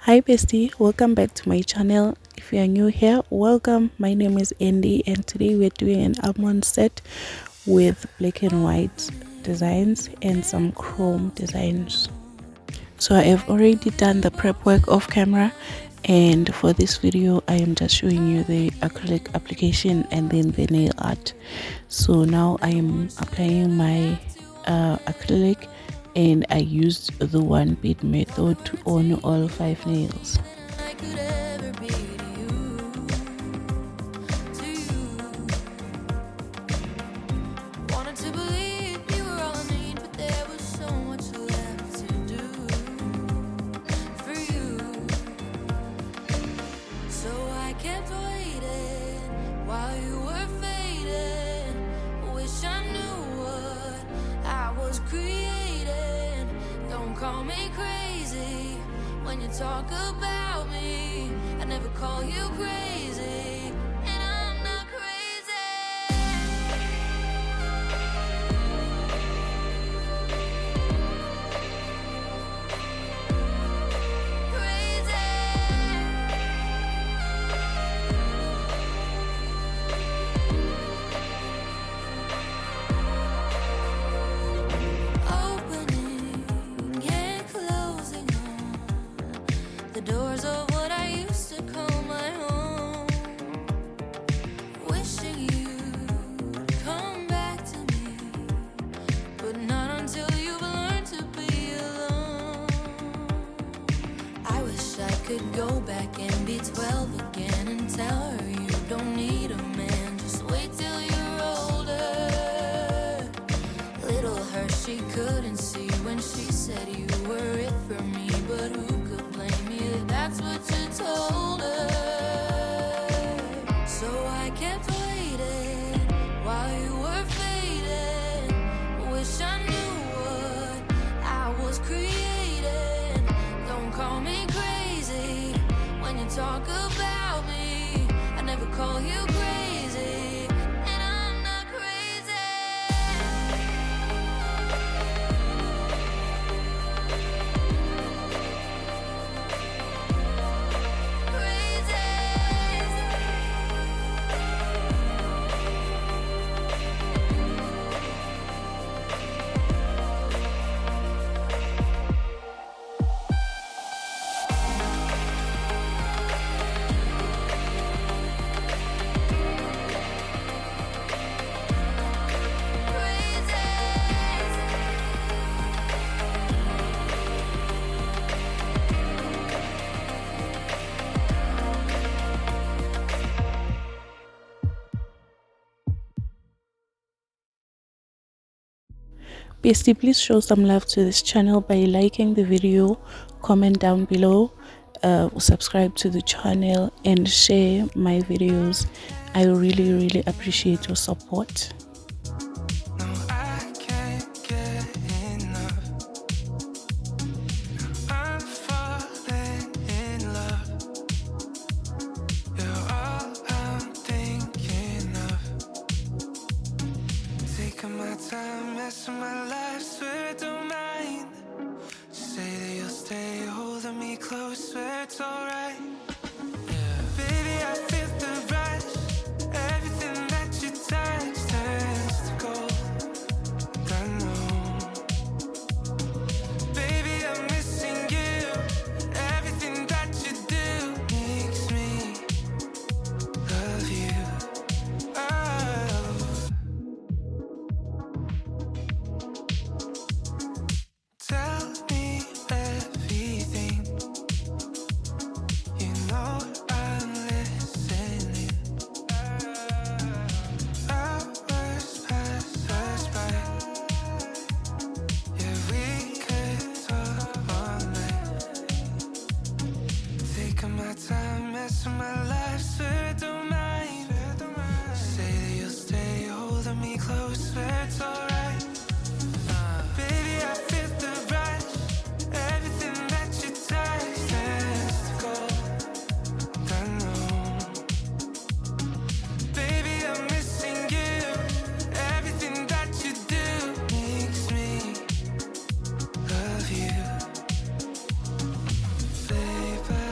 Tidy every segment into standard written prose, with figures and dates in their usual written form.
Hi bestie, welcome back to my channel. If you are new here, welcome. My name is Andy and today we're doing an almond set with black and white designs and some chrome designs. So I have already done the prep work off camera, and for this video I am just showing you the acrylic application and then the nail art. So now I am applying my acrylic, and I used the one bead method to on all 5 nails. Call me crazy when you talk about me. I never call you crazy, and I'm not crazy. Crazy. Opening and closing the doors of what I used to call my home. Wishing you'd come back to me, but not until you've learned to be alone. I wish I could go back and be 12 again and tell her you don't need a man, just wait till you're older. Little her, she couldn't see when she said you were it for me, but who could blame me if that's what you told her? So I kept waiting while you were fading. Wish I knew what I was creating. Don't call me crazy when you talk about me. I never call you crazy, and I'm not crazy. Bestie, please show some love to this channel by liking the video, comment down below, subscribe to the channel and share my videos. I really appreciate your support. My time, messing my life, swear I don't mind. Say that you'll stay holding me close, swear it's alright. Baby, I feel the rush. Everything that you touch turns to gold. I know. Baby, I'm missing you. Everything that you do makes me love you. Oh. Tell me everything. You know I'm listening. Hours pass us by. Yeah, we could talk all night. Taking my time, messing my life, swear I don't mind. Say that you'll stay holding me close, swear it's alright. Baby, I feel the rush. Everything that you touch turns to gold. I know. Baby, I'm missing you. Everything that you do makes me love you. Baby.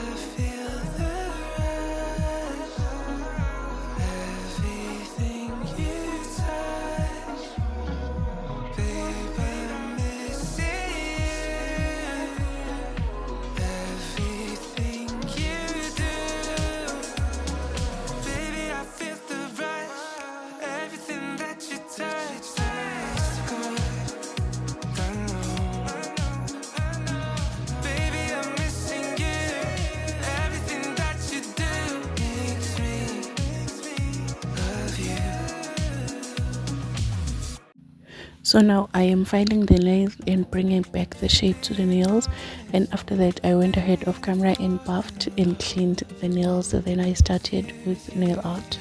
So now I am filing the nails and bringing back the shape to the nails, and after that I went ahead of camera and buffed and cleaned the nails. Then I started with nail art.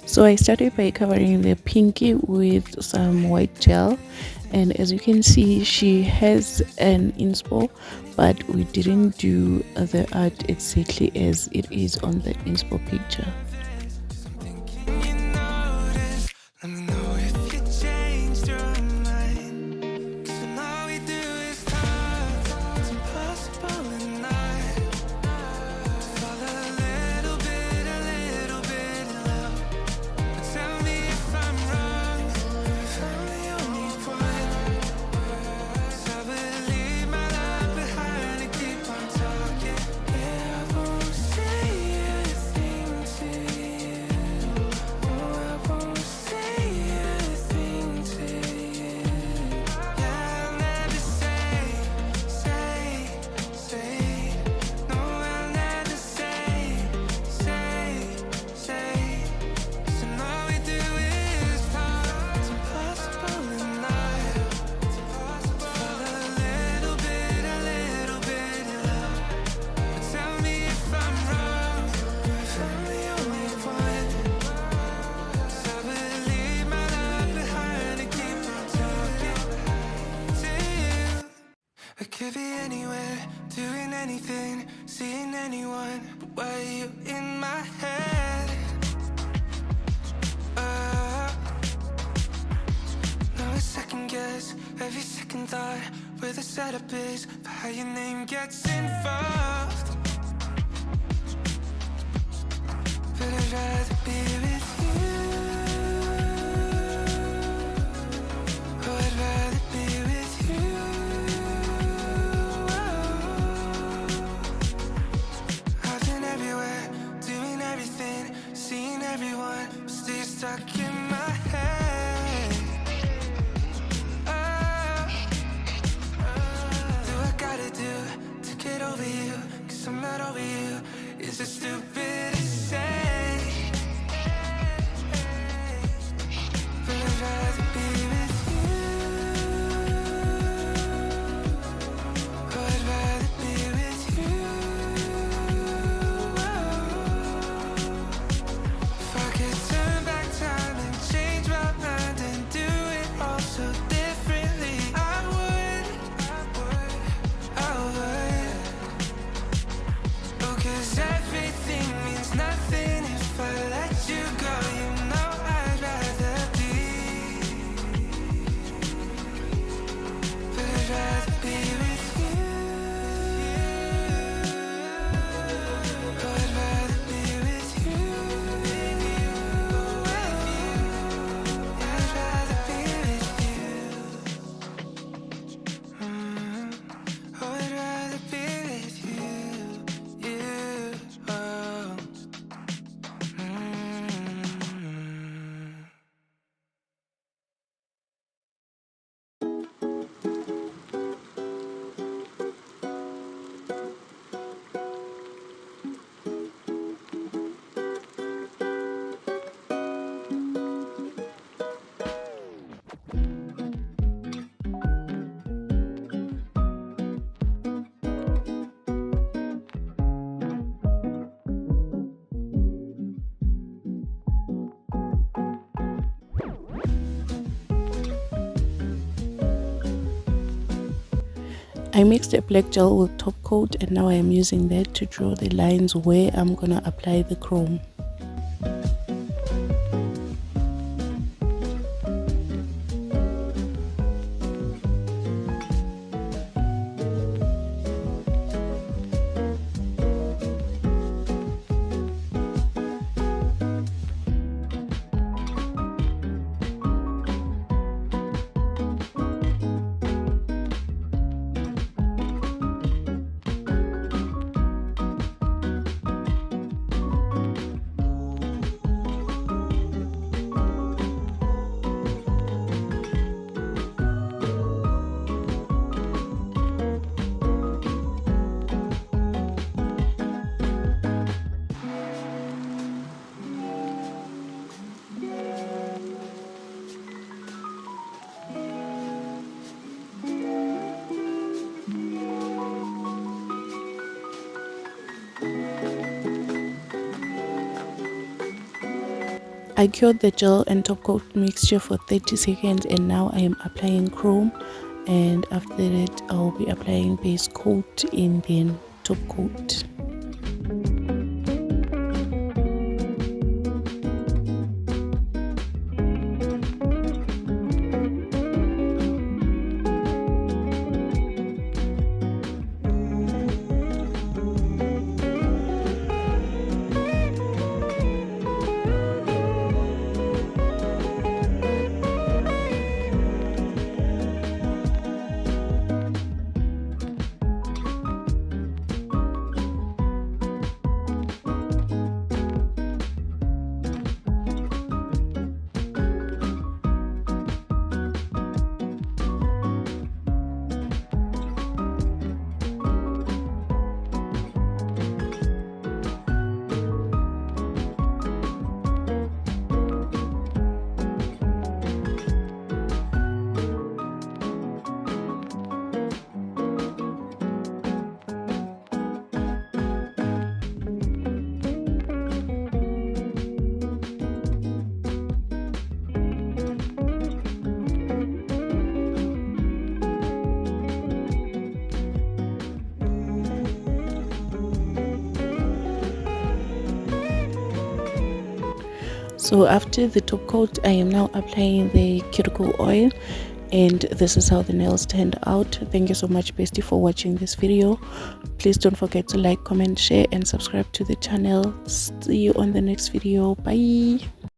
So I started by covering the pinky with some white gel, and as you can see she has an inspo, but we didn't do the art exactly as it is on the inspo picture. Could be anywhere, doing anything, seeing anyone, but why are you in my head? No, a second guess, every second thought, where the setup is, for how your name gets involved. But I'd rather be with you. Oh, I'd rather be with you. Stuck in my head. Do I gotta do to get over you? 'Cause I'm not over you. Is it stupid to say? But I'd rather be with you. Oh, I'd rather be with you. If I could turn back time and change my mind and do it all so differently, I would. Oh, 'cause everything means nothing if I let you go. You know I'd rather be, but I'd rather be with you. Oh, I'd rather be with you. I mixed a black gel with top coat, and now I am using that to draw the lines where I'm gonna apply the chrome. I cured the gel and top coat mixture for 30 seconds, and now I am applying chrome, and after that I'll be applying base coat and then top coat. So after the top coat, I am now applying the cuticle oil, and this is how the nails turned out. Thank you so much, bestie, for watching this video. Please don't forget to like, comment, share and subscribe to the channel. See you on the next video. Bye.